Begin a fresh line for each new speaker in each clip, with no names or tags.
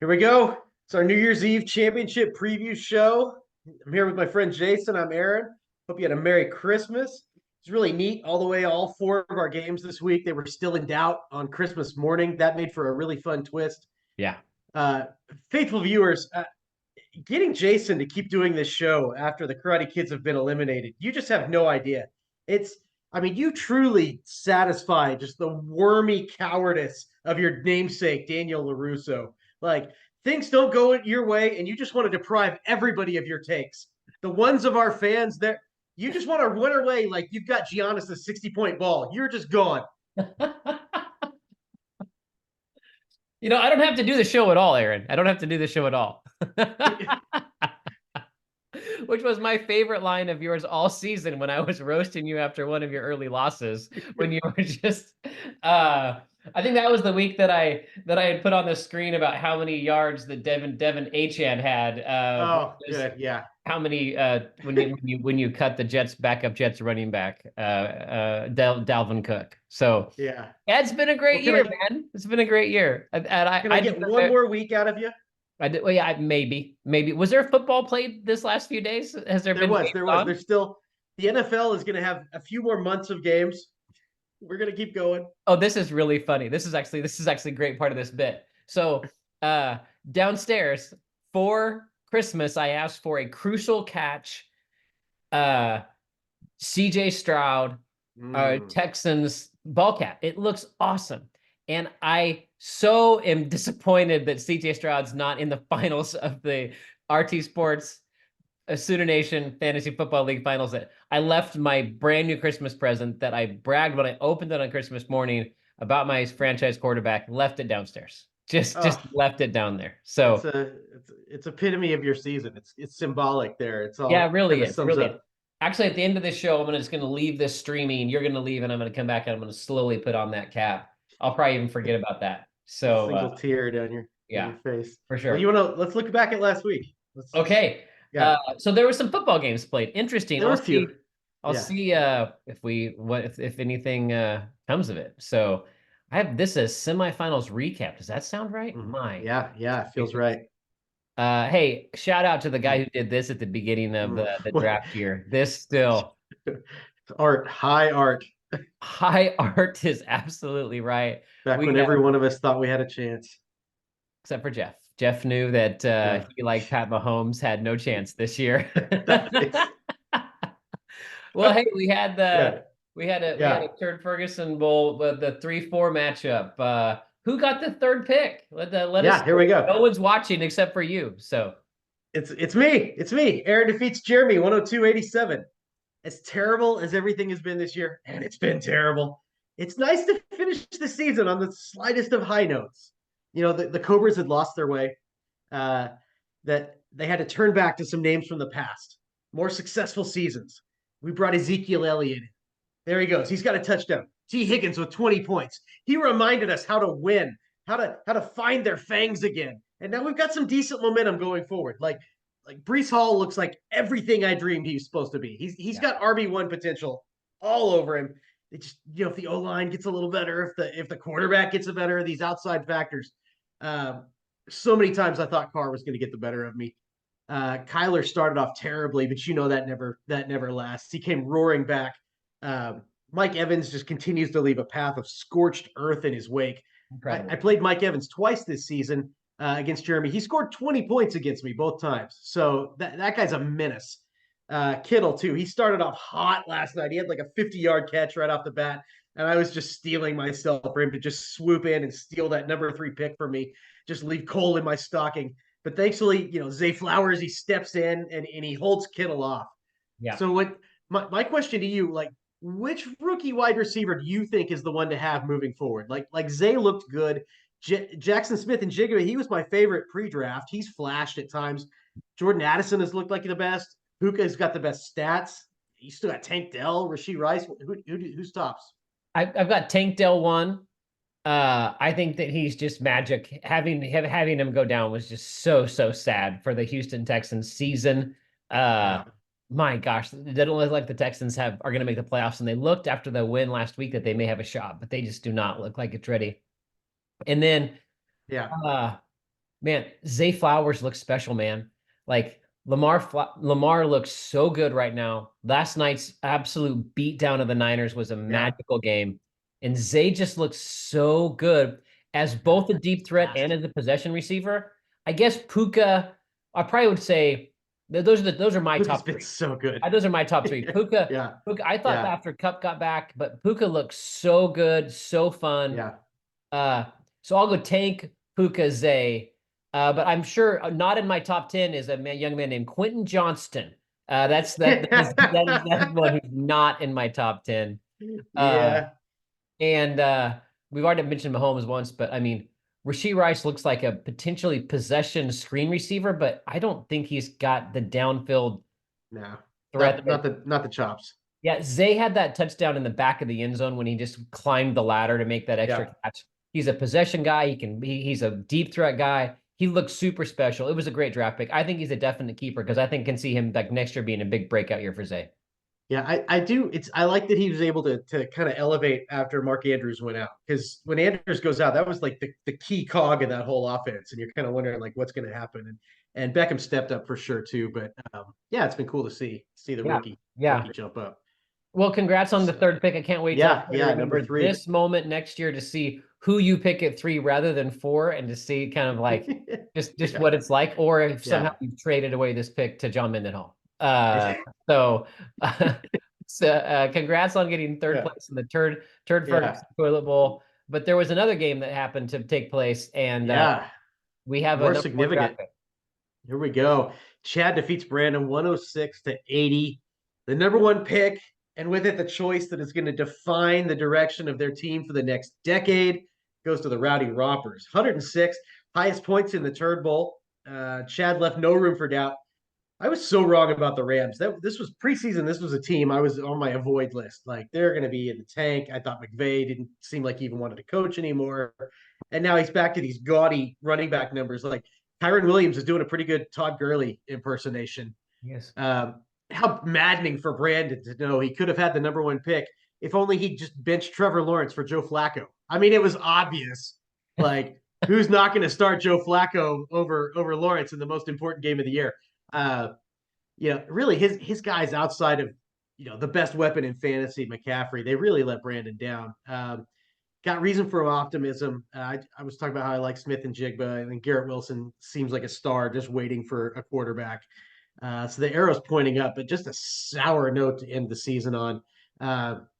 Here we go. It's our New Year's Eve championship preview show. I'm here with my friend Jason. I'm Aaron. Hope you had a Merry Christmas. It's really neat. All four of our games this week, they were still in doubt on Christmas morning. That made for a really fun twist.
Yeah.
Uh, Faithful viewers, getting Jason to keep doing this show after the Karate Kids have been eliminated, you just have no idea. You truly satisfy just the wormy cowardice of your namesake, Daniel LaRusso. Like, things don't go your way, and you just want to deprive everybody of your takes. The ones of our fans that you just want to run away like you've got Giannis' 60-point ball. You're just gone.
I don't have to do the show at all, Aaron. I don't have to do the show at all. Which was my favorite line of yours all season when I was roasting you after one of your early losses. When you were just, I think that was the week that I had put on the screen about how many yards that Devin Achane had.
Good, yeah.
How many when you cut the Jets running back, Dalvin Cook. So
yeah,
it's been a great year, man. It's been a great year.
Can I get one more week out of you?
I did. Well, yeah, maybe. Was there football played this last few days? Has there been?
There was. There's still. The NFL is going to have a few more months of games. We're going to keep going.
Oh, this is really funny. This is actually a great part of this bit. So, downstairs for Christmas, I asked for a crucial catch. CJ Stroud, Texans ball cap. It looks awesome. And I so am disappointed that CJ Stroud's not in the finals of the RT Sports SoonerNation Fantasy Football League finals. That I left my brand new Christmas present that I bragged when I opened it on Christmas morning about my franchise quarterback, left it downstairs. Just left it down there. So
it's epitome of your season. It's symbolic there. It's all
it really is. Actually, at the end of this show, I'm just going to leave this streaming. You're going to leave, and I'm going to come back and I'm going to slowly put on that cap. I'll probably even forget about that. So
single tear down your face
for sure.
Well, let's look back at last week.
Okay. Yeah. So there were some football games played. Interesting. I'll see if anything comes of it. So I have this as semifinals recap. Does that sound right?
Mm-hmm. Yeah, it feels right.
Hey, shout out to the guy who did this at the beginning of the draft year. This still
art, high art.
High art is absolutely right.
Back when every one of us thought we had a chance.
Except for Jeff. Jeff knew that he, like Pat Mahomes, had no chance this year. Well, hey, we had a Turd Ferguson Bowl, the 3-4 matchup. Who got the third pick? Let us.
Here we go.
No one's watching except for you. So
it's me. It's me. Aaron defeats Jeremy 102-87. As terrible as everything has been this year, and it's been terrible, it's nice to finish the season on the slightest of high notes. The Cobras had lost their way, that they had to turn back to some names from the past, more successful seasons. We brought Ezekiel Elliott in. There he goes. He's got a touchdown. T. Higgins with 20 points. He reminded us how to win, how to find their fangs again. And now we've got some decent momentum going forward. Like Breece Hall looks like everything I dreamed he was supposed to be. He's got RB1 potential all over him. It just, if the O-line gets a little better, if the quarterback gets a better, these outside factors. So many times I thought Carr was going to get the better of me. Kyler started off terribly, but that never lasts. He came roaring back. Mike Evans just continues to leave a path of scorched earth in his wake. I played Mike Evans twice this season. Against Jeremy. He scored 20 points against me both times. So that guy's a menace. Kittle, too. He started off hot last night. He had like a 50-yard catch right off the bat. And I was just stealing myself for him to just swoop in and steal that number 3 pick from me. Just leave coal in my stocking. But thankfully, Zay Flowers, he steps in and he holds Kittle off.
Yeah.
So my question to you, which rookie wide receiver do you think is the one to have moving forward? Like Zay looked good. Jackson Smith and Jigga, he was my favorite pre-draft. He's flashed at times. Jordan Addison has looked like the best. Puka's got the best stats. You still got Tank Dell, Rashee Rice. Who stops?
I've got Tank Dell 1. I think that he's just magic. Having him go down was just so sad for the Houston Texans season. My gosh, they don't look like the Texans are going to make the playoffs, and they looked after the win last week that they may have a shot, but they just do not look like it's ready. And then, Man, Zay Flowers looks special, man. Like Lamar looks so good right now. Last night's absolute beatdown of the Niners was a
Yeah.
magical game. And Zay just looks so good as
Yeah.
both a deep threat and
Fast.
as a possession receiver. I guess Puka, I probably would say those are my
Luke has
top
been
three.
so good.
Those are my top three. Puka,
Yeah.
Puka, I thought
Yeah.
after Cup got back, but Puka looks so good, so fun.
Yeah.
Uh, so I'll go Tank, Puka, Zay. But I'm sure not in my top 10 is a young man named Quentin Johnston. That is one who's not in my top 10. Uh,
Yeah.
and we've already mentioned Mahomes once, but I mean, Rashee Rice looks like a potentially possession screen receiver, but I don't think he's got the downfield
No.
threat.
Not the chops.
Yeah, Zay had that touchdown in the back of the end zone when he just climbed the ladder to make that extra
Yeah.
catch. He's a possession guy. He's a deep threat guy. He looks super special. It was a great draft pick. I think he's a definite keeper because I think can see him like next year being a big breakout year for Zay.
Yeah, I do. I like that he was able to kind of elevate after Mark Andrews went out. Because when Andrews goes out, that was like the key cog in that whole offense. And you're kind of wondering like what's going to happen. And Beckham stepped up for sure too. But yeah, it's been cool to see the
Yeah,
rookie
yeah.
jump up.
Well, congrats on the
So
third pick. I can't wait to
yeah, number
remember
3.
this moment next year to see who you pick at 3 rather than 4 and to see kind of like just
Yeah,
what it's like, or if somehow
yeah.
you've traded away this pick to John Mendenhall. So congrats on getting third
Yeah,
place in the turd
yeah,
first toilet bowl. But there was another game that happened to take place, and
yeah.
we have a
More
number one
significant.
draft pick.
Here we go. Chad defeats Brandon 106-80. The number 1 pick, and with it, the choice that is going to define the direction of their team for the next decade goes to the Rowdy Rompers. 106, highest points in the Turd Bowl. Chad left no room for doubt. I was so wrong about the Rams. This was preseason. This was a team I was on my avoid list. Like they're going to be in the tank. I thought McVay didn't seem like he even wanted to coach anymore, and now he's back to these gaudy running back numbers. Like Kyron Williams is doing a pretty good Todd Gurley impersonation.
Yes.
How maddening for Brandon to know he could have had the number 1 pick if only he just benched Trevor Lawrence for Joe Flacco. I mean, it was obvious. Like who's not going to start Joe Flacco over Lawrence in the most important game of the year? Uh, really his guys outside of the best weapon in fantasy, McCaffrey, they really let Brandon down. Got reason for optimism. I was talking about how I like Smith and Jigba, and then Garrett Wilson seems like a star just waiting for a quarterback. So the arrow's pointing up, but just a sour note to end the season on.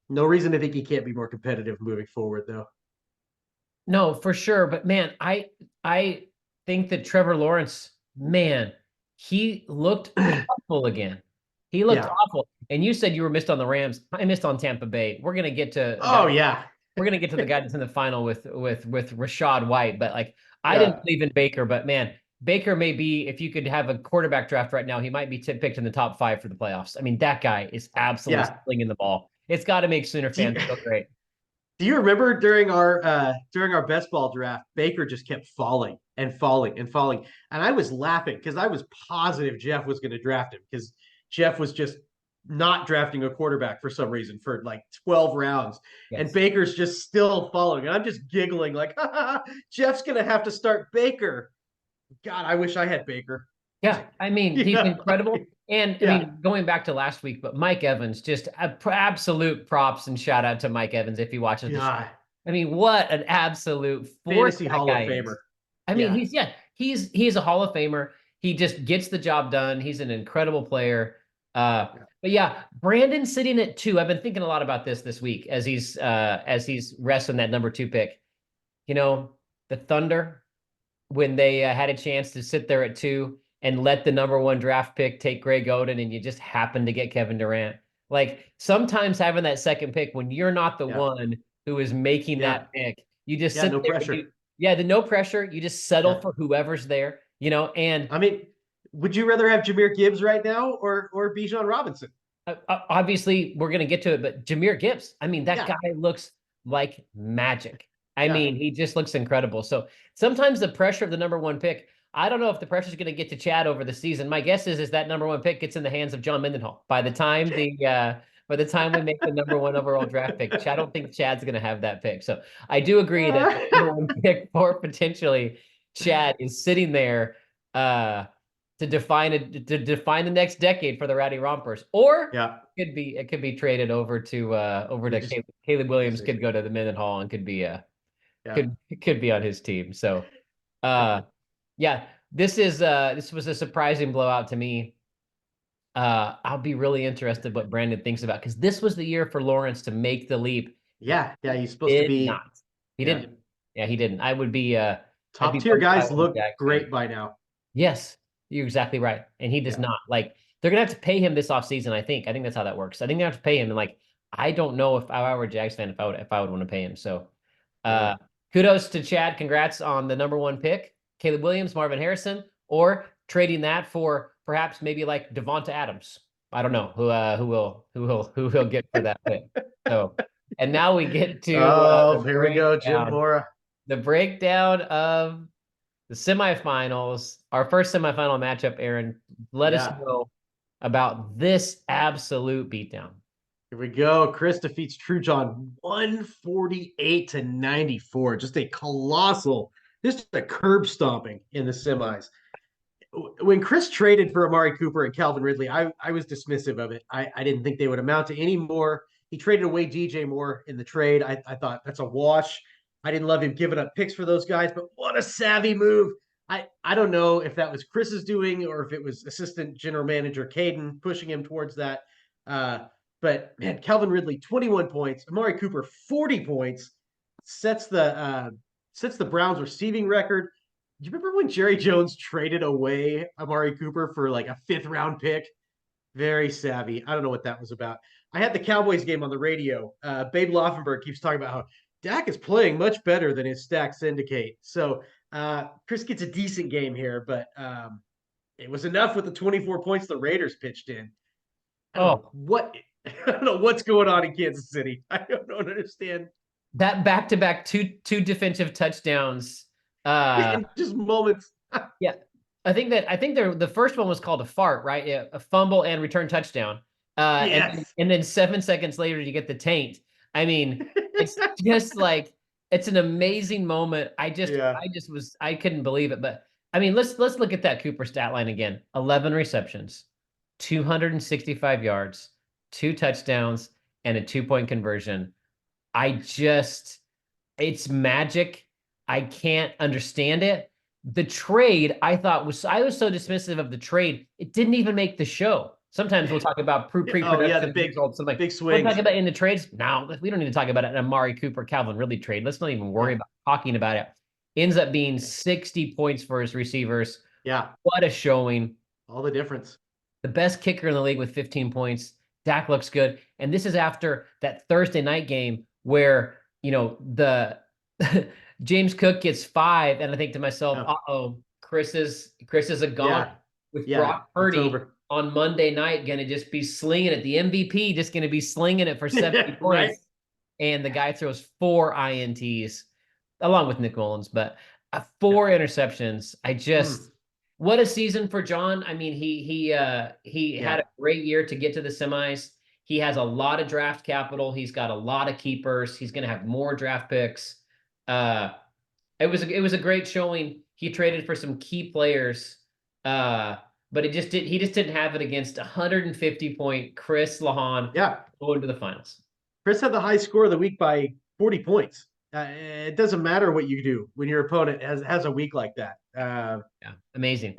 No reason to think he can't be more competitive moving forward, though.
No, for sure. But man, I think that Trevor Lawrence, man, he looked awful again. He looked
Yeah.
awful. And you said you were missed on the Rams. I missed on Tampa Bay. We're gonna get to
Oh yeah.
we're gonna get to the guy that's in the final with Rashad White. But like I didn't
Yeah.
believe in Baker, but man, Baker may be, if you could have a quarterback draft right now, he might be picked in the top 5 for the playoffs. I mean, that guy is absolutely
Yeah.
slinging the ball. It's got to make Sooner
Do you,
fans feel great.
do you remember during our best ball draft, Baker just kept falling and falling and falling, and I was laughing because I was positive Jeff was going to draft him because Jeff was just not drafting a quarterback for some reason for like 12 rounds, and
Yes.
Baker's just still following, and I'm just giggling like, Jeff's going to have to start Baker. God, I wish I had Baker.
Yeah, I mean, he's
Yeah,
incredible. And I
yeah,
mean, going back to last week, but Mike Evans, just absolute props and shout out to Mike Evans if he watches the show.
God,
I mean, what an absolute force
fantasy
that
Hall of
guy
Famer.
is. I mean,
Yeah,
he's a Hall of Famer. He just gets the job done. He's an incredible player.
yeah,
But yeah, Brandon sitting at 2. I've been thinking a lot about this week as he's resting that number 2 pick. You know, the Thunder, when they had a chance to sit there at 2 and let the number 1 draft pick take Greg Oden, and you just happen to get Kevin Durant. Like sometimes having that second pick when you're not the
yeah,
one who is making
yeah,
that pick, you just
yeah.
sit
No
there and
pressure.
the no pressure. You just settle
Yeah.
for whoever's there, and
I mean, would you rather have Jameer Gibbs right now or Bijan Robinson?
obviously we're going to get to it, but Jameer Gibbs, I mean, that
Yeah,
guy looks like magic. I
yeah.
mean, he just looks incredible. So sometimes the pressure of the number 1 pick, I don't know if the pressure is going to get to Chad over the season. My guess is that number 1 pick gets in the hands of John Mendenhall by the time we make the number 1 overall draft pick. I don't think Chad's going to have that pick. So I do agree that the number 1 pick for potentially Chad is sitting there to define the next decade for the Rowdy Rompers, or
Yeah.
it could be traded over to
Just
Caleb Williams could go to the Mendenhall and could be
yeah.
could be on his team. So yeah, this was a surprising blowout to me. I'll be really interested what Brandon thinks about, because this was the year for Lawrence to make the leap.
Yeah. Yeah. He's supposed to
Did
be.
not. He
Yeah.
didn't. Yeah, he didn't. I'd
Top
be
tier
bummed if I
guys
was a
look
Jags fan.
great by now.
Yes, you're exactly right. And he does
Yeah.
not. Like, they're gonna have to pay him this offseason, I think. I think that's how that works. I think they have to pay him. And like, I don't know if I were a Jags fan if I would want to pay him. So
Yeah.
kudos to Chad. Congrats on the #1 pick. Caleb Williams, Marvin Harrison, or trading that for perhaps maybe like Devonta Adams. I don't know who will get for that pick. So, and now we get to
Oh, here we go, Jim
breakdown.
Mora.
The breakdown of the semifinals, our first semifinal matchup. Aaron, let us know about this absolute beatdown.
Here we go. Chris defeats True John 148-94. Just a colossal, just a curb stomping in the semis. When Chris traded for Amari Cooper and Calvin Ridley, I was dismissive of it. I didn't think they would amount to any more. He traded away DJ Moore in the trade. I thought that's a wash. I didn't love him giving up picks for those guys, but what a savvy move. I don't know if that was Chris's doing or if it was assistant general manager Caden pushing him towards that. But man, Calvin Ridley, 21 points. Amari Cooper, 40 points, sets the Browns receiving record. Do you remember when Jerry Jones traded away Amari Cooper for like a 5th-round pick? Very savvy. I don't know what that was about. I had the Cowboys game on the radio. Babe Laufenberg keeps talking about how Dak is playing much better than his stats indicate. So Chris gets a decent game here, but it was enough with the 24 points the Raiders pitched in. I don't know what's going on in Kansas City. I don't understand.
That back-to-back two defensive touchdowns.
In just moments.
Yeah. I think the first one was called a fart, right? Yeah, a fumble and return touchdown.
Yes.
And then 7 seconds later you get the taint. I mean, it's just like, it's an amazing moment. I couldn't believe it. But I mean, let's look at that Cooper stat line again. 11 receptions, 265 yards, 2 touchdowns, and a 2-point conversion. It's magic. I can't understand it. The trade, I was so dismissive of the trade. It didn't even make the show. Sometimes we'll talk about pre-production
the big
results. I'm like,
big swings.
We'll talk about in the trades. No, we don't need to talk about it. An Amari Cooper, Calvin Ridley trade. Let's not even worry about talking about it. Ends up being 60 points for his receivers.
Yeah.
What a showing.
All the difference.
The best kicker in the league with 15 points. Dak looks good. And this is after that Thursday night game where, the James Cook gets 5, and I think to myself, Chris is a gone with Brock Purdy on Monday night, going to just be slinging it. The MVP just going to be slinging it for 70 points. Right? And the guy throws 4 INTs along with Nick Mullins, but 4 interceptions. What a season for John. I mean, he had a great year to get to the semis. He has a lot of draft capital. He's got a lot of keepers. He's going to have more draft picks. It was a great showing. He traded for some key players, but he just didn't have it against 150-point Chris Lahan. Going to the finals.
Chris had the high score of the week by 40 points. It doesn't matter what you do when your opponent has a week like that.
Amazing.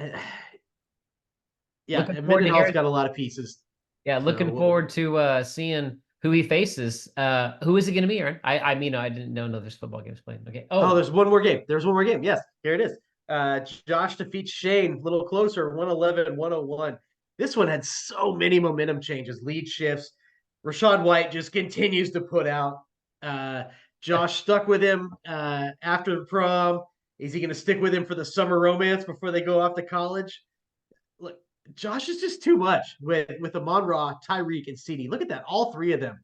Mendenhall's got a lot of pieces.
Yeah, looking forward to seeing who he faces. Who is it going to be, Aaron? I didn't know there's football games playing. Okay.
Oh, there's one more game. There's one more game. Yes, here it is. Josh defeats Shane, a little closer, 111-101. This one had so many momentum changes, lead shifts. Rachaad White just continues to put out. Josh stuck with him after the prom. Is he going to stick with him for the summer romance before they go off to college? Look, Josh is just too much with Amon-Ra, Tyreek, and CD. Look at that. All 3 of them.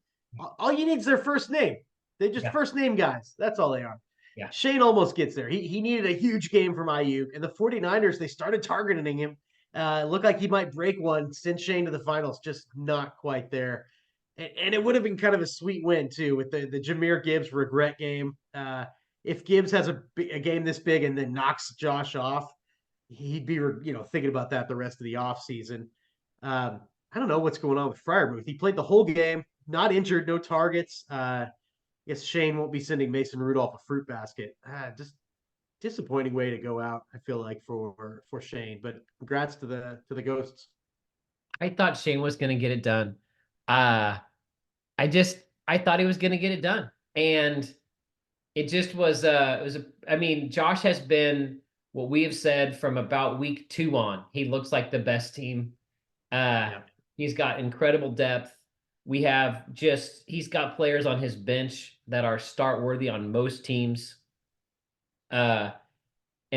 All you need is their first name. They're just first name guys. That's all they are. Yeah. Shane almost gets there. He needed a huge game from Ayuk. And the 49ers, they started targeting him. Looked like he might break one, send Shane to the finals. Just not quite there. And it would have been kind of a sweet win, too, with the Jahmyr Gibbs regret game. if Gibbs has a game this big and then knocks Josh off, he'd be thinking about that the rest of the offseason. I don't know what's going on with Fryermuth. He played the whole game, not injured, no targets. I guess Shane won't be sending Mason Rudolph a fruit basket. Just disappointing way to go out, I feel like, for Shane. But congrats to the Ghosts.
I thought Shane was going to get it done. Uh, I thought he was going to get it done. And it just was, I mean, Josh has been what we have said from about week 2 on. He looks like the best team.
Yeah.
He's got incredible depth. He's got players on his bench that are start worthy on most teams. And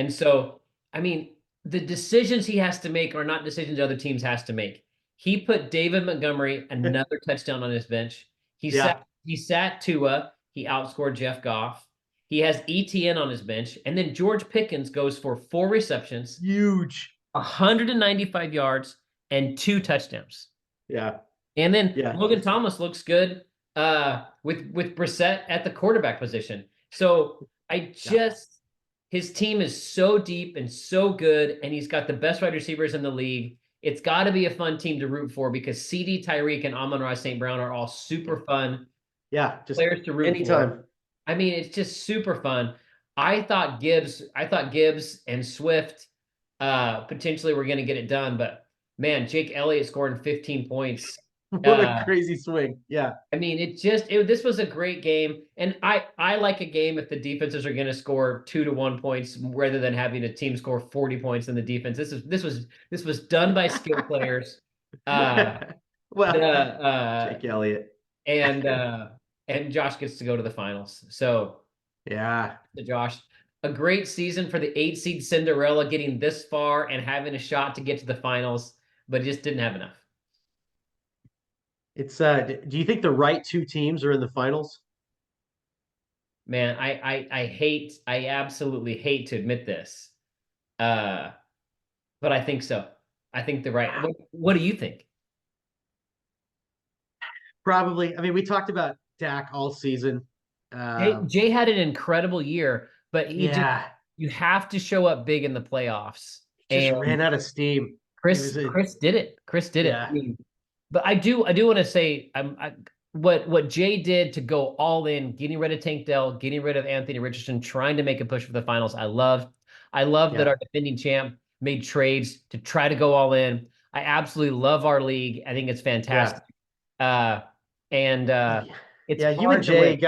so, I mean, the decisions he has to make are not decisions other teams has to make. He put David Montgomery another touchdown on his bench.
Yeah.
He sat Tua. He outscored Jeff Goff. He has ETN on his bench, and then George Pickens goes for 4 receptions,
Huge.
195 yards, and 2 touchdowns.
Yeah.
And then
Yeah.
Logan Thomas looks good with Brissett at the quarterback position. So his team is so deep and so good, and he's got the best wide receivers in the league. It's got to be a fun team to root for because CD, Tyreek, and Amon-Ra St. Brown are all super fun.
Yeah, just
players to root
anytime.
for. I mean, it's just super fun. I thought Gibbs and Swift potentially were going to get it done, but man, Jake Elliott scoring 15 points.
What a crazy swing. Yeah.
I mean, this was a great game. And I like a game if the defenses are going to score 2-1 points rather than having a team score 40 points in the defense. This was done by skill players.
Jake Elliott.
And Josh gets to go to the finals. So
yeah,
Josh, a great season for the 8 seed Cinderella getting this far and having a shot to get to the finals, but just didn't have enough.
It's do you think the right 2 teams are in the finals?
Man, I absolutely hate to admit this. But I think so. I think the right. What do you think?
Probably. I mean, we talked about Dak all season.
Jay had an incredible year, but
Yeah,
you have to show up big in the playoffs.
just
And
ran out of steam.
Chris did it. Chris did it.
Yeah.
I mean, but I do want to say what Jay did to go all in, getting rid of Tank Dell, getting rid of Anthony Richardson, trying to make a push for the finals. I love that our defending champ made trades to try to go all in. I absolutely love our league. I think it's fantastic. It's
you and Jay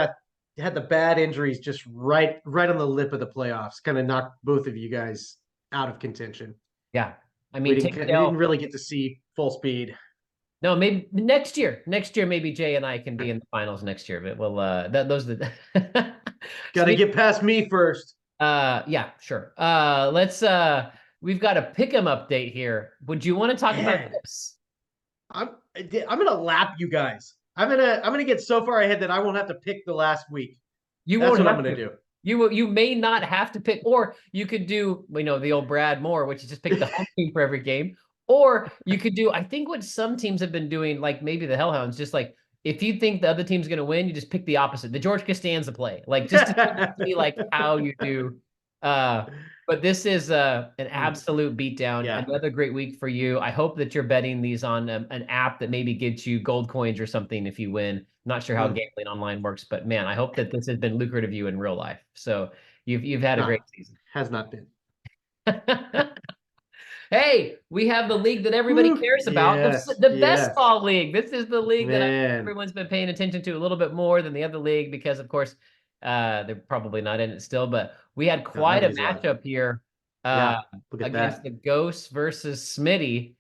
had the bad injuries just right on the lip of the playoffs, kind of knocked both of you guys out of contention.
Yeah. I mean,
we didn't really get to see full speed.
No, maybe next year. Next year, maybe Jay and I can be in the finals next year. But we'll those are the
gotta get past me first.
Yeah, sure. We've got a pick'em update here. Would you want to talk about this?
I'm gonna lap you guys. I'm gonna get so far ahead that I won't have to pick the last week. That's what I'm gonna do.
You may not have to pick, or you could do the old Brad Moore, which is just pick the home team for every game. Or you could do, I think what some teams have been doing, like maybe the Hellhounds, just like if you think the other team's going to win, you just pick the opposite. The George Costanza play, like just to see like how you do. But this is an absolute beatdown.
Yeah.
Another great week for you. I hope that you're betting these on an app that maybe gets you gold coins or something if you win. Not sure how gambling online works, but man, I hope that this has been lucrative to you in real life. So you've had a great season.
Has not been.
Hey, we have the league that everybody cares about. The best ball league. This is the league that everyone's been paying attention to a little bit more than the other league because, of course, they're probably not in it still. But we had quite a matchup here against the Ghosts versus Smitty,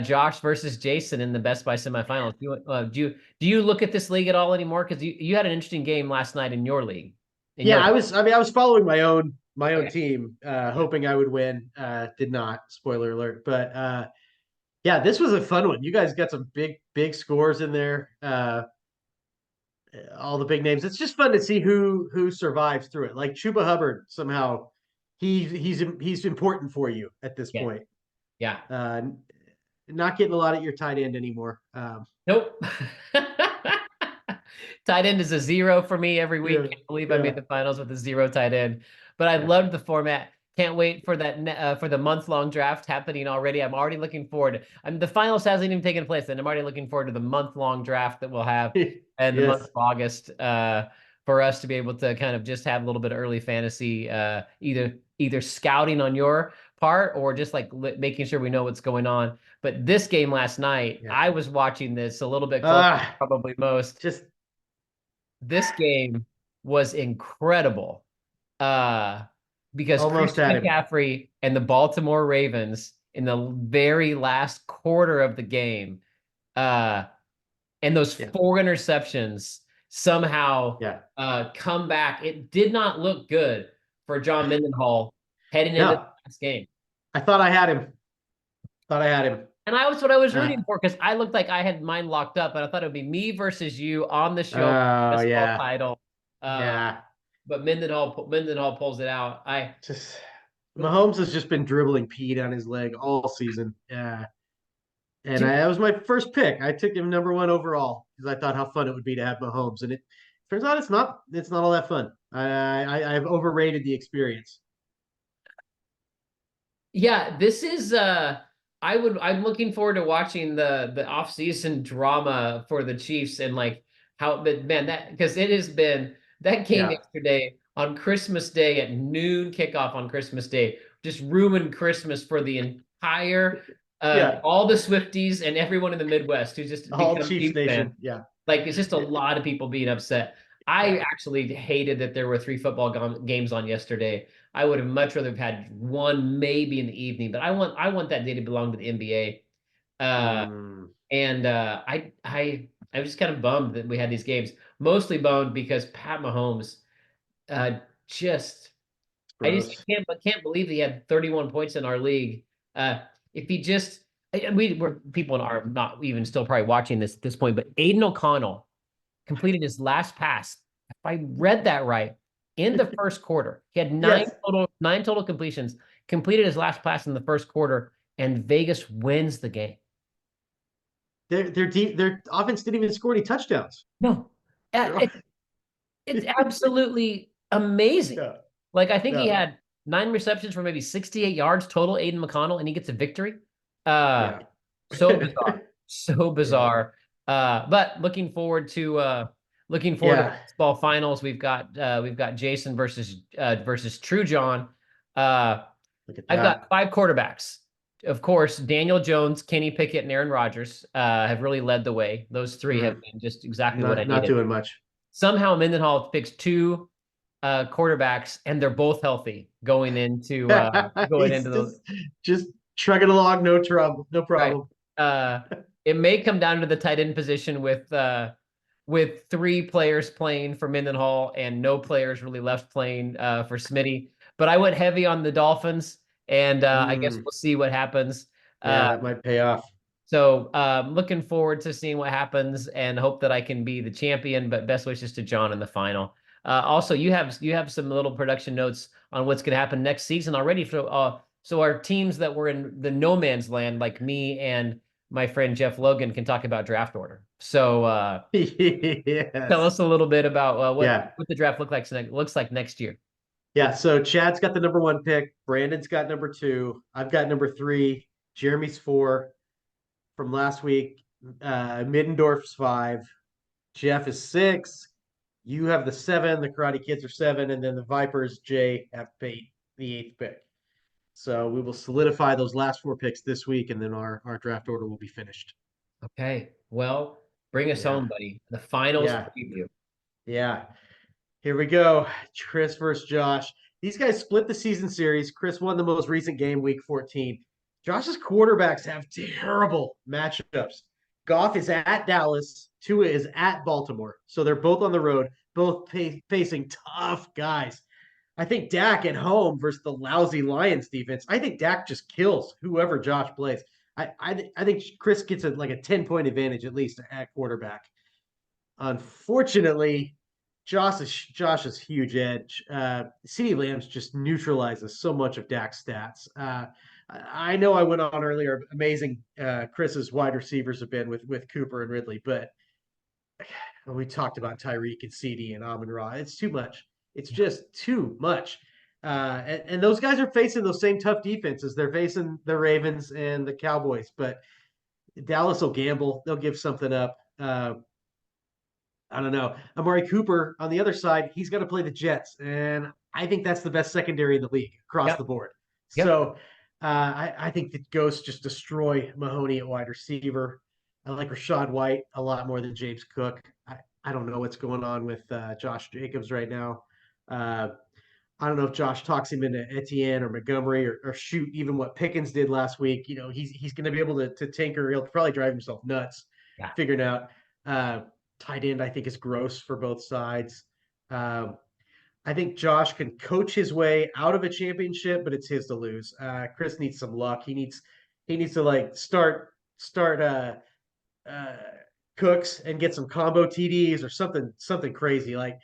Josh versus Jason in the Best Buy semifinals. Do you look at this league at all anymore? Because you had an interesting game last night in your league.
I was following my own team, hoping I would win. Did not, spoiler alert. But this was a fun one. You guys got some big scores in there. All the big names. It's just fun to see who survives through it. Like Chuba Hubbard, somehow he's important for you at this point.
Yeah.
Not getting a lot at your tight end anymore.
Nope. Tight end is a 0 for me every week.
Yeah,
Can't believe I made
yeah.
the finals with a 0 tight end. But I
Yeah.
loved the format. Can't wait for that for the month-long draft happening already. I'm already looking forward. The finals hasn't even taken place, and I'm already looking forward to the month-long draft that we'll have in the month
Yes.
of August. For us to be able to kind of just have a little bit of early fantasy, either scouting on your part or just like making sure we know what's going on. But this game last night,
Yeah.
I was watching this a little bit closer, probably most.
Just
This game was incredible. Uh, because
almost
Christian
had him.
McCaffrey and the Baltimore Ravens in the very last quarter of the game, uh, and those
Yeah.
4 interceptions somehow
Yeah.
come back. It did not look good for John Mendenhall heading into the
No,
last game.
I thought I had him. Thought I had him.
And I was what I was
Uh,
rooting for because I looked like I had mine locked up, and I thought it would be me versus you on the show for the
oh
best ball
yeah.
title.
Yeah.
But Mendenhall pulls it out.
Just Mahomes has just been dribbling Pete on his leg all season. Yeah. And
do
that was my first pick. I took him number 1 overall because I thought how fun it would be to have Mahomes, and it turns out it's not. It's not all that fun. I've overrated the experience.
Yeah, this is I'm looking forward to watching the off-season drama for the Chiefs and like how but man that because it has been that game
Yeah,
yesterday on Christmas Day at noon kickoff on Christmas Day just ruined Christmas for the entire
yeah.
all the Swifties and everyone in the Midwest who's just
All
become
Chiefs
Chiefs fans.
Nation. Yeah,
Like it's just a
it,
lot of people being upset. I
yeah.
actually hated that there were 3 football games on yesterday. I would have much rather have had one maybe in the evening, but I want that day to belong to the NBA.
Mm,
And I was just kind of bummed that we had these games. Mostly bummed because Pat Mahomes uh, just I just
gross.
can't believe he had 31 points in our league. If he just we were people are not even still probably watching this at this point, but Aiden O'Connell completed his last pass. If I read that right, in the first quarter, he had
Yes,
nine total completions, completed his last pass in the first quarter, and Vegas wins the game.
their offense didn't even score any touchdowns.
No,
They're
it's absolutely amazing.
yeah,
Like I think he
yeah,
had 9 receptions for maybe 68 yards total, Aiden McConnell, and he gets a victory. Uh,
yeah,
so bizarre. So
yeah,
bizarre. But looking forward to the
yeah.
baseball finals. We've got Jason versus True John. Uh,
Look at
I've got
that.
5 quarterbacks. Of course, Daniel Jones, Kenny Pickett, and Aaron Rodgers have really led the way. Those 3 have
Mm,
been just exactly what I
not
needed.
doing much.
Somehow Mendenhall picks 2 quarterbacks, and they're both healthy going
He's
into the
just trucking along, no trouble, no
right.
problem.
Uh, it may come down to the tight end position with 3 players playing for Mendenhall and no players really left playing for Smitty. But I went heavy on the Dolphins, and I guess
Mm,
we'll see what happens.
yeah,
Uh,
that might pay off.
so looking forward to seeing what happens and hope that I can be the champion. But best wishes to John in the final. Also, you have some little production notes on what's going to happen next season already. So our teams that were in the no man's land, like me and my friend Jeff Logan, can talk about draft order. So tell
Yes.
us a little bit about
Yeah.
what the draft looks like next year.
Yeah. So Chad's got the number 1 pick. Brandon's got number 2. I've got number 3. Jeremy's 4 from last week. Middendorf's 5. Jeff is 6. You have the 7. The Karate Kids are 7. And then the Vipers, Jay, have paid the 8th pick. So we will solidify those last 4 picks this week, and then our draft order will be finished.
Okay, well, bring us
Yeah.
home, buddy. The finals
Yeah.
preview.
Yeah. Here we go. Chris versus Josh. These guys split the season series. Chris won the most recent game, week 14. Josh's quarterbacks have terrible matchups. Goff is at Dallas. Tua is at Baltimore. So they're both on the road, both facing tough guys. I think Dak at home versus the lousy Lions defense. I think Dak just kills whoever Josh plays. I think Chris gets like a 10-point advantage at least at quarterback. Unfortunately, Josh's huge edge. CeeDee Lamb's just neutralizes so much of Dak's stats. I know I went on earlier. Amazing Chris's wide receivers have been with Cooper and Ridley, but we talked about Tyreek and CD and Amon Ra. It's too much. It's just too much. And those guys are facing those same tough defenses. They're facing the Ravens and the Cowboys, but Dallas will gamble. They'll give something up. I don't know. Amari Cooper on the other side, he's got to play the Jets, and I think that's the best secondary in the league across the
Yep.
board.
Yep.
So I think the Ghosts just destroy Mahoney at wide receiver. I like Rashad White a lot more than James Cook. I don't know what's going on with Josh Jacobs right now. Uh, I don't know if Josh talks him into Etienne or Montgomery or shoot even what Pickens did last week. He's going to be able to tinker. He'll probably drive himself nuts
Yeah.
figuring out. Tight end, I think, is gross for both sides. Um, I think Josh can coach his way out of a championship, but it's his to lose. Chris needs some luck. He needs to like start uh, Cooks and get some combo TDs or something crazy. Like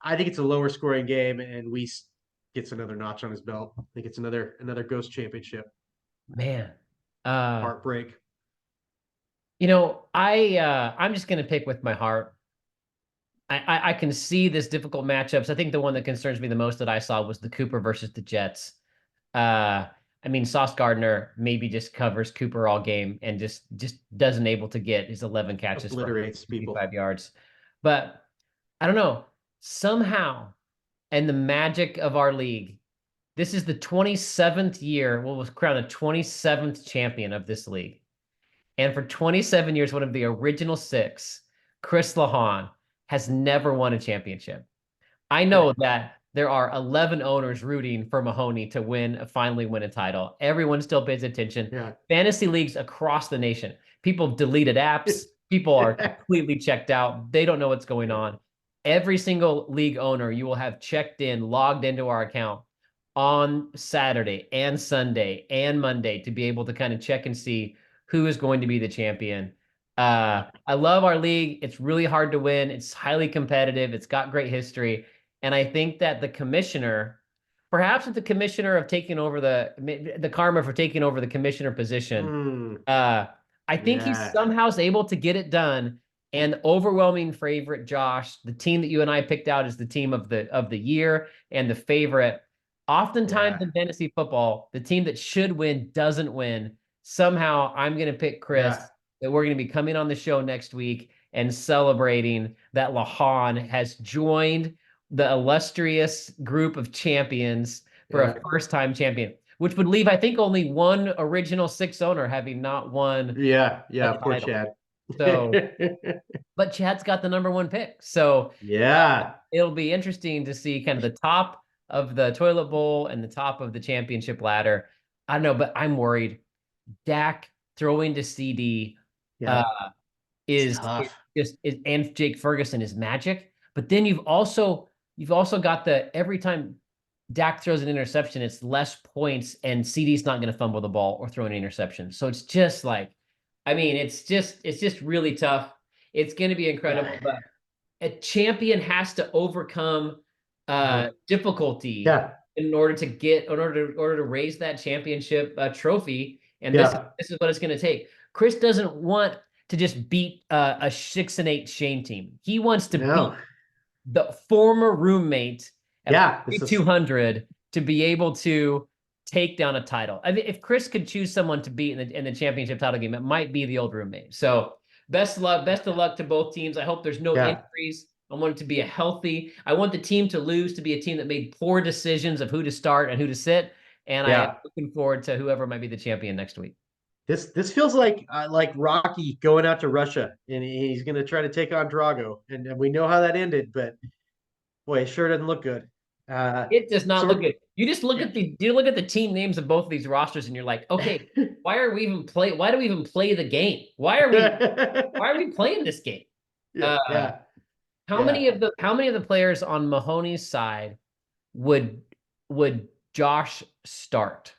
I think it's a lower scoring game, and Weiss gets another notch on his belt. I think it's another Ghost championship.
Man.
Heartbreak.
I'm just gonna pick with my heart. I can see this difficult matchups. I think the one that concerns me the most that I saw was the Cooper versus the Jets. I mean, Sauce Gardner maybe just covers Cooper all game and just doesn't able to get his 11 catches for
Obliterates people.
55 yards. But I don't know. Somehow, and the magic of our league, this is the 27th year. We'll crown a 27th champion of this league. And for 27 years, one of the original six, Chris Lahan, has never won a championship. I know that there are 11 owners rooting for Mahoney to finally win a title. Everyone still pays attention.
Yeah.
Fantasy leagues across the nation. People have deleted apps. People are completely checked out. They don't know what's going on. Every single league owner you will have checked in, logged into our account on Saturday and Sunday and Monday to be able to kind of check and see who is going to be the champion. I love our league. It's really hard to win. It's highly competitive. It's got great history. And I think that the commissioner, perhaps the commissioner of taking over the karma for taking over the commissioner position, I think he's somehow able to get it done. And overwhelming favorite, Josh, the team that you and I picked out as the team of the year and the favorite. Oftentimes in fantasy football, the team that should win doesn't win. Somehow I'm going to pick Chris. That we're going to be coming on the show next week and celebrating that Lahan has joined the illustrious group of champions for a first-time champion, which would leave, I think, only one original six owner having not won.
Poor Chad.
So, but Chad's got the number one pick. So it'll be interesting to see kind of the top of the toilet bowl and the top of the championship ladder. I don't know, but I'm worried. Dak throwing to CD and Jake Ferguson is magic. But then you've also got every time Dak throws an interception, it's less points, and CD's not going to fumble the ball or throw an interception. So it's just like, I mean, it's just really tough. It's going to be incredible, but a champion has to overcome difficulty in order to raise that championship trophy. And this is what it's going to take. Chris doesn't want to just beat a 6-8 Shane team. He wants to beat the former roommate at 200 to be able to take down a title. I mean, if Chris could choose someone to beat in the championship title game, it might be the old roommate. So best of luck to both teams. I hope there's no injuries. I want it to be I want the team to lose to be a team that made poor decisions of who to start and who to sit. And I'm looking forward to whoever might be the champion next week.
This feels like Rocky going out to Russia, and he's going to try to take on Drago, and we know how that ended. But boy, it sure doesn't look good.
It does not look good. You just look at the team names of both of these rosters, and you're like, okay, why do we even play the game? Why are we playing this game? How many of the players on Mahoney's side would Josh start?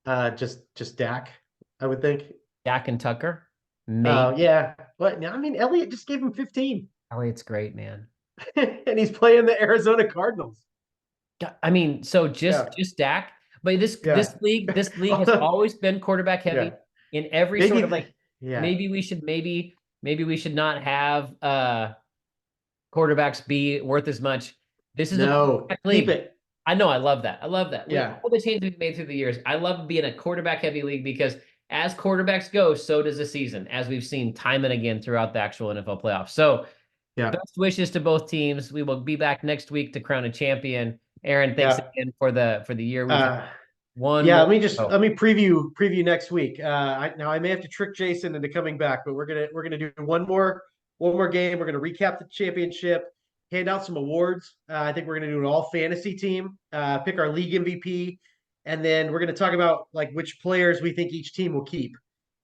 Just Dak, I would think.
Dak and Tucker.
But I mean, Elliott just gave him 15.
Elliott's great, man.
And he's playing the Arizona Cardinals.
I mean, so just Dak. But this league has always been quarterback heavy in every sort of like. Maybe we should Maybe we should not have quarterbacks be worth as much. This is a
No,
quarterback
keep
league.
it.
I know. I love that. I love that.
Yeah.
All the changes we've made through the years. I love being a quarterback heavy league because as quarterbacks go, so does the season, as we've seen time and again throughout the actual NFL playoffs. So,
Yeah.
best wishes to both teams. We will be back next week to crown a champion. Aaron, thanks
Yeah.
again for the year we've had.
Uh,
One
yeah,
more.
let me preview next week. Now I may have to trick Jason into coming back, but we're gonna do one more game. We're gonna recap the championship, hand out some awards. I think we're gonna do an all fantasy team, pick our league MVP, and then we're gonna talk about like which players we think each team will keep.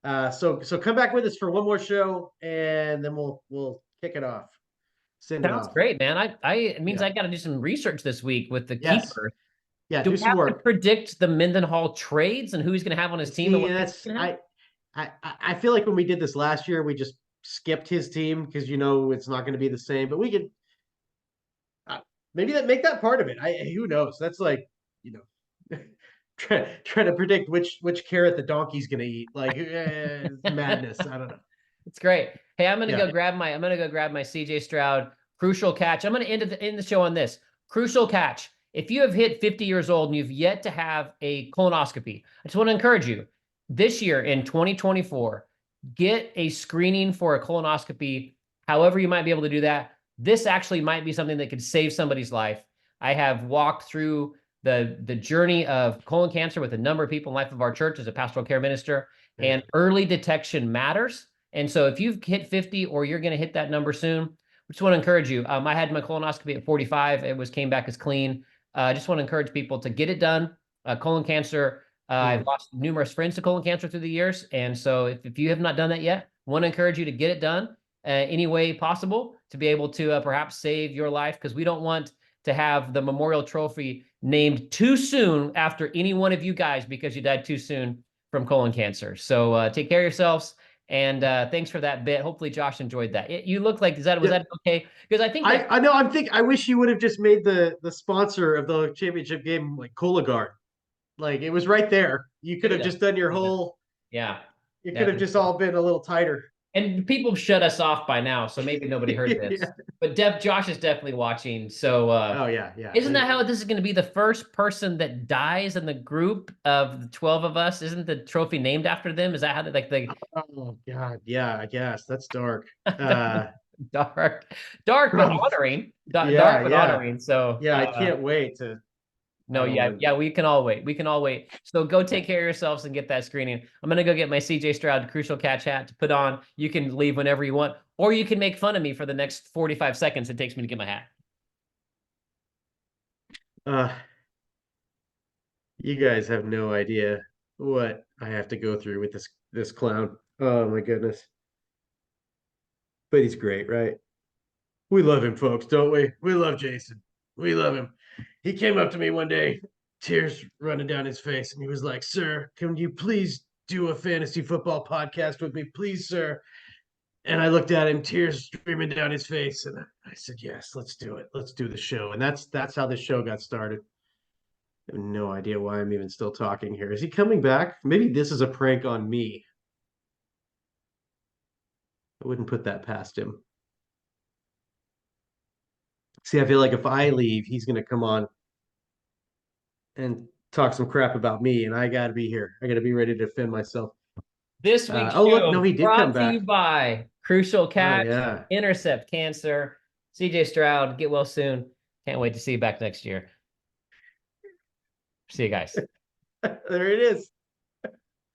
So come back with us for one more show, and then we'll kick it off. Send it
Sounds
off.
great, man. It means
Yeah.
I got to do some research this week with the
Yes.
keeper.
Yeah.
Do
Do
we
some
have to
work.
predict the Mendenhall trades and who he's going to have on his team and
See,
what he's
that's
going to have?
I feel like when we did this last year, we just skipped his team because it's not going to be the same. But we could maybe make that part of it. Who knows? That's like you know trying to predict which carrot the donkey's going to eat. Like madness. I don't know.
It's great. Hey, I'm
Yeah.
gonna go grab my CJ Stroud crucial catch. I'm gonna end the show on this crucial catch. If you have hit 50 years old and you've yet to have a colonoscopy, I just want to encourage you this year in 2024, get a screening for a colonoscopy. However, you might be able to do that. This actually might be something that could save somebody's life. I have walked through the journey of colon cancer with a number of people in life of our church as a pastoral care minister, and early detection matters. And so if you've hit 50 or you're going to hit that number soon, I just want to encourage you. I had my colonoscopy at 45. Came back as clean. I just want to encourage people to get it done. Colon cancer. I've lost numerous friends to colon cancer through the years. And so if you have not done that yet, I want to encourage you to get it done any way possible to be able to perhaps save your life, because we don't want to have the memorial trophy named too soon after any one of you guys because you died too soon from colon cancer. So take care of yourselves. And thanks for that bit. Hopefully Josh enjoyed that. You look like, was that okay? Because I think
I know. I wish you would have just made the sponsor of the championship game like Cologuard. Like it was right there. You could have just done your whole.
Yeah.
It could have just all been a little tighter.
And people shut us off by now, so maybe nobody heard this.
Yeah.
But Josh is definitely watching. So
Oh yeah.
isn't that how this is going to be the first person that dies in the group of the 12 of us? Isn't the trophy named after them? Is that how they
Oh God. Yeah, I guess. That's dark.
dark, but honoring.
Yeah,
Dark but
yeah.
honoring. So
Yeah, I can't wait to.
no, yeah, we can all wait. We can all wait. So go take care of yourselves and get that screening. I'm gonna go get my CJ Stroud Crucial Catch hat to put on. You can leave whenever you want, or you can make fun of me for the next 45 seconds it takes me to get my hat.
You guys have no idea what I have to go through with this clown. Oh my goodness. But he's great, right? We love him, folks, don't we? We love Jason. We love him. He came up to me one day, tears running down his face, and he was like, "Sir, can you please do a fantasy football podcast with me, please, sir?" And I looked at him, tears streaming down his face, and I said, "Yes, let's do it. Let's do the show." And that's how the show got started. I have no idea why I'm even still talking here. Is he coming back? Maybe this is a prank on me. I wouldn't put that past him. See, I feel like if I leave, he's going to come on and talk some crap about me, and I got to be here. I got to be ready to defend myself.
This week's
Oh, look, no,
show
he did come
brought to
back.
you by Crucial Catch,
yeah.
Intercept Cancer, CJ Stroud. Get well soon. Can't wait to see you back next year. See you guys.
There it is.